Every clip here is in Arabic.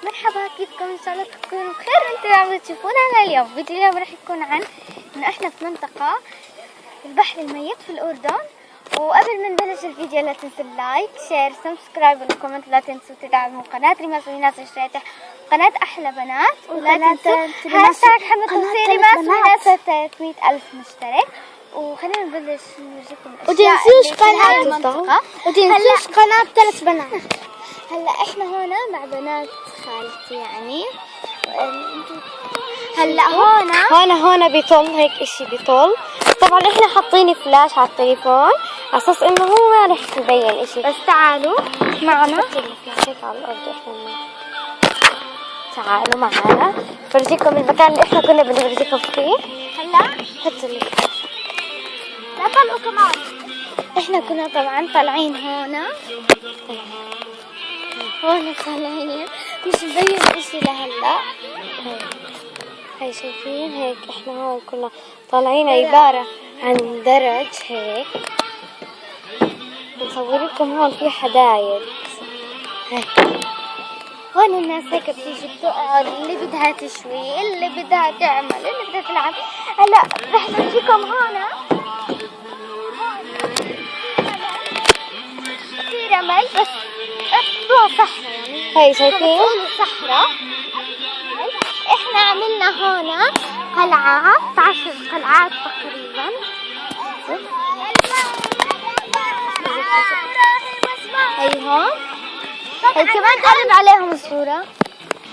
مرحبا، كيفكم؟ ان شاء الله تكونوا بخير. انتوا عم تشوفونا اليوم. فيديو اليوم راح يكون عن انه احنا في منطقة البحر الميت في الاردن. وقبل ما نبلش الفيديو لا تنسوا اللايك، شير، سبسكرايب والكومنت. لا تنسوا تدعموا قناة ريماس وناس الشريطة، قناة احلى بنات. ولا تنسوا هاشتاج حمد توصيل ريماس وناس 300,000 مشترك. وخلينا نبلش نورجيكم وتنسوش قناة 3 بنات. هلا احنا هون مع بنات خالتي يعني. هلا هون بيطل هيك اشي بيطل. طبعا احنا حاطين فلاش على التليفون على اساس انه هو ما رح يبين اشي، بس تعالوا معنا. هيك على الارض. احنا تعالوا معنا فرجيكم المكان اللي احنا كنا بدنا نورجيكم فيه. هلا حطوا لي لا طلعوا كمان. احنا كنا طبعا طالعين هون طالعين، مش مبين اشي لهلا. هاي شايفين هيك احنا هون كنا طالعين عبارة عن درج هيك. بنصور لكم هون في حدايق هيك. هون الناس هيك بتيجي بتقعد، اللي بدها تشوي، اللي بدها تعمل، اللي بدها تلعب. هلا رح نجيكم هون في رمل، بس بتطلعوا صحراء يعني. هاي شايفين صحراء. احنا عملنا هون قلعات، 10 قلعات تقريبا. هي هون، هي كمان قرب عليهم الصورة.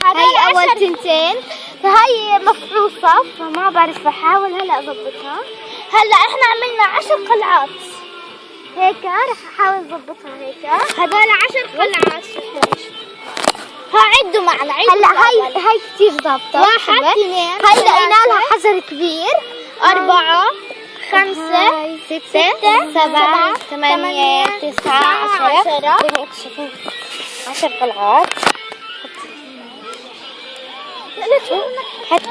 هي أول تنتين، فهي مفروصة، فما بعرف، بحاول هلا أضبطها. هلا احنا عملنا 10 قلعات هيك، رح أحاول أضبطها هيك. هذول 10 قلعات. عدوا معنا. هلا هاي كثير ضابطة. 1 2 هاي لقينا لها حجر كبير. 4 5 6 7 8 9 10. شايفين 10 قلعات. حط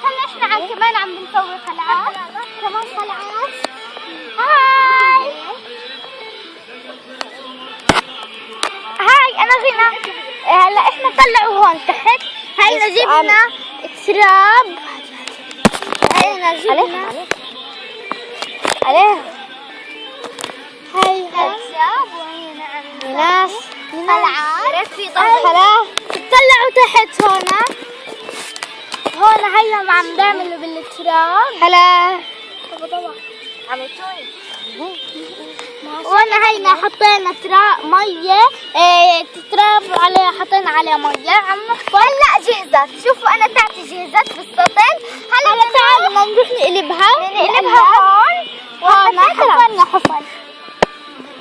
هلا احنا كمان عم بنصور قلعات، كمان قلعات. هاي انا غنى. هلا احنا طلعوا هون تحت. هاي جبنا تراب. هاي جبنا عليه هاي تراب. وهنا عم ناس قلعات في هلا طلعوا تحت هون هيا عم نعملوا بالتراب. هلا وانا هينا حطينا تراب ميه، تراب عليه، حطينا عليه ميه عم نحفر. هلا جهزت. شوفوا انا تاعتي جهزت بالسطل. هلا تعالوا نروح نقلبها هون. حفرنا حفر.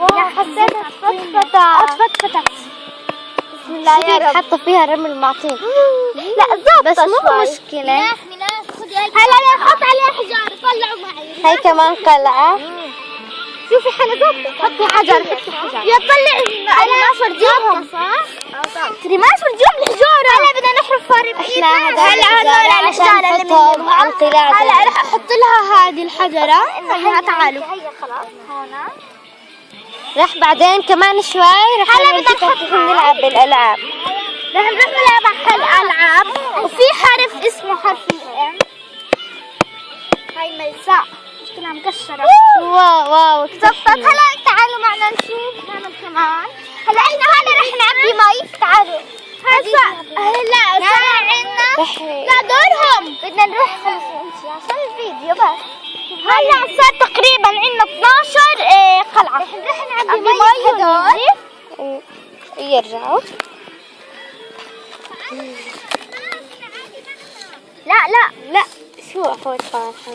يا حسيتها فتفتت. بسم الله يا رب. حطوا فيها رمل معطين. لا زبطة بس مو شوي. مشكلة. خذي هلا نحط عليها حجارة. طلعوا معي. هاي كمان قلعة. شوفي حنا زبطة. حطي حجر. يا طلعي. انا ما فرجيهم صح؟ ريماس فرجيهم الحجارة. هلا بدنا نحرف احنا هلا الحجارة اللي نحطهم على القلاع. هلا رح احط لها هذه الحجرة. هيا تعالوا. هيا خلاص هون. رح بعدين كمان شوي هلا بدنا نحط نلعب بالالعاب. رح نروح نلعب الالعاب. وفي حرف اسمه حرف الام. هاي ملساء كنا مكشرة. واو زبطت. هلا تعالوا معنا نشوف هنا كمان. هلا احنا هلا رح نعبي مي. تعالوا. هلا صار عنا. لا دورهم. بدنا نروح خلص نمشي عشان الفيديو بس. هلا صار تقريبا عنا 12 قلعة. رح نعبي مي هدول. يرجعوا. لا شو أخوات صراحة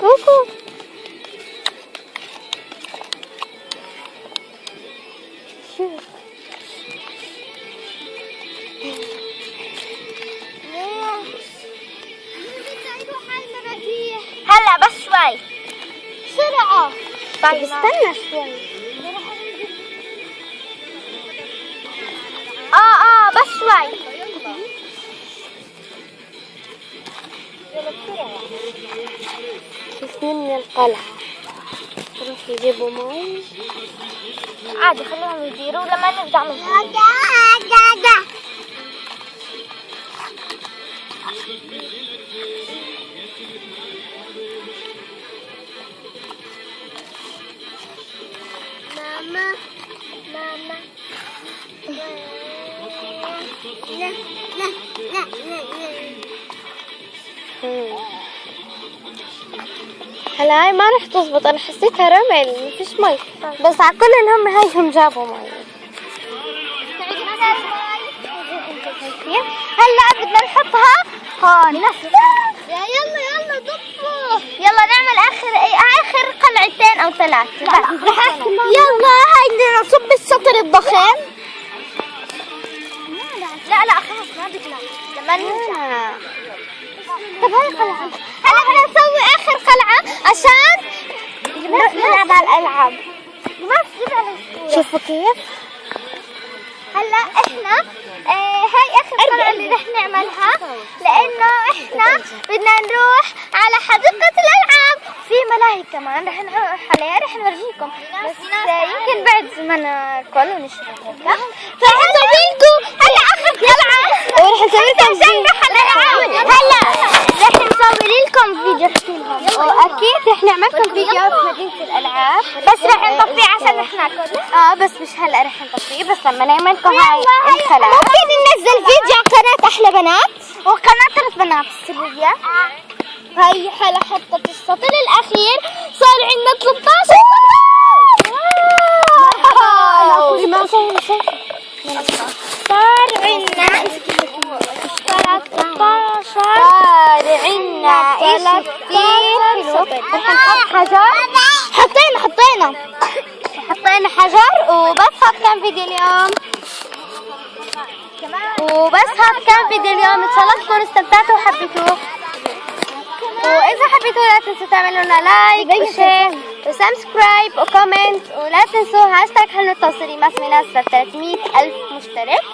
كوكو. شو هلا بس شوي بسرعة. طيب استنى شوي. بس شوي. شوف من القلعة. روح يجيبوا مي. عادي خليهم يديروا لما نرجع من ماما لا لا لا لا هلا هاي ما رح تزبط، انا حسيتها رمل مفيش مي، بس على كل انهم هايهم جابوا مي. هلا بدنا نحطها هون. يلا ضبوا. يلا نعمل اخر قلعتين او 3. يلا هاي بدنا نصب السطر الضخم. لا خلص ما بدنا لما نرجع. طب هاي قلعة. هلا بدنا نسوي اخر قلعة عشان نروح نلعب على الالعاب. شوفوا كيف هلا احنا هاي اخر قلعة اللي رح نعملها، لانه احنا بدنا نروح على حديقة الالعاب، في ملاهي كمان رح نروح عليها، رح نورجيكم، بس يمكن بعد ما ناكل ونشرب هيك رح نسوي لكم هلا اخر قلعة ورح نسوي لكم هلا رح نسوي لكم فيديو احكي لهم. واكيد رح نعمل لكم فيديو في مدينة الالعاب، بس رح نطفيه عشان رح ناكل. بس مش هلا رح نطفيه، بس لما نعمل لكم هاي الخلاء. ممكن ننزل فيديو على قناة احلى بنات وقناة 3 بنات السرية. هاي حلا حطت السطر الاخير، صار عندنا 13 صار عندنا 30 رح نحط حجر. حطينا حجر. وبس هاد كان فيديو اليوم. ان شاء الله تكونوا استمتعتوا وحبيتوه. واذا حبيتوا لا تنسوا تعملوا لنا لايك وشير وسبسكرايب وكومنت، ولا تنسوا هاشتاج حلو التوصيلي مع ناس 300,000 مشترك.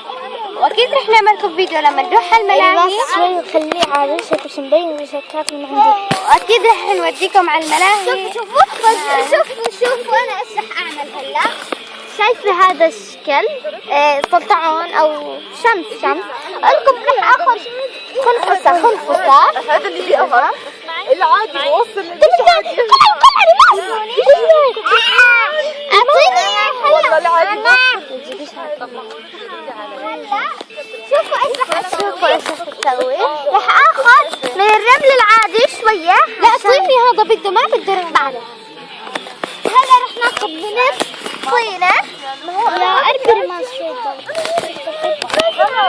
واكيد رح نعمل لكم فيديو لما نروح على الملاهي. شوي خليه على وشك مش مبين وشكات من عندي. واكيد رح نوديكم على الملاهي. شوفوا انا ايش رح اعمل هلا. شايفه هذا الشكل سلطعون او شمس. لكم رح اخذ خنفسه هذا اللي بيقهر العادي بوصل اعطيني والله العادي شوفوا ايش رح اسوي. رح اخذ من الرمل العادي شويه. لا اعطيني هذا بده، ما بده رمل. هلا رح ناخذ بنص طينه. لا اربي رمال شوي.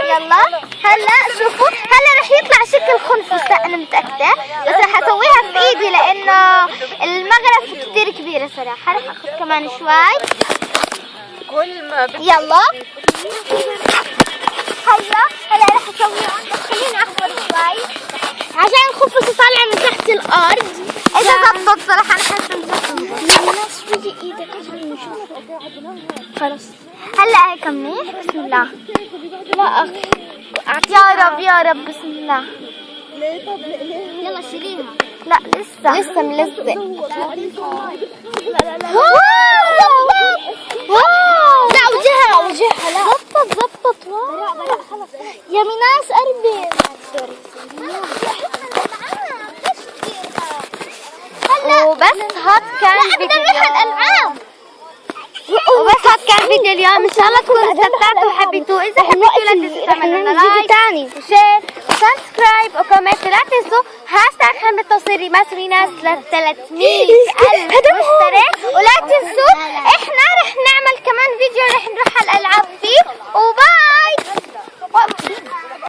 يلا هلا شوفوا هلا رح يطلع شكل خنفسه، انا متاكده، بس رح اسويها في ايدي لانه المغرف كثير كبيره صراحه. رح اخذ كمان شوي. كل ما يلا هلا رح اسويها، بس خليني اخبر شوي عشان الخنفسه طالعه من تحت الارض. اذا زبطت صراحه انا حاسه الناس شوي ايدك عشان نشوف. خلص هلا هيك منيح. بسم الله. لا يا رب بسم الله. يلا شيليها. لا لسه ملزق. لا وجهها لا زبطت يا ميناس قربي. وبس هاد كان فيديو اليوم. ان شاء الله تكونوا استمتعتوا وحبيتوه. اذا حبيتوا لا تنسوا تعملوا لنا لايك وشير وسبسكرايب وكومنت. لا تنسوا هاشتاج حمد التوصيلي مع ناس 300,000 مشترك. ولا تنسوا احنا رح نعمل كمان فيديو رح نروح على الالعاب فيه. وباي.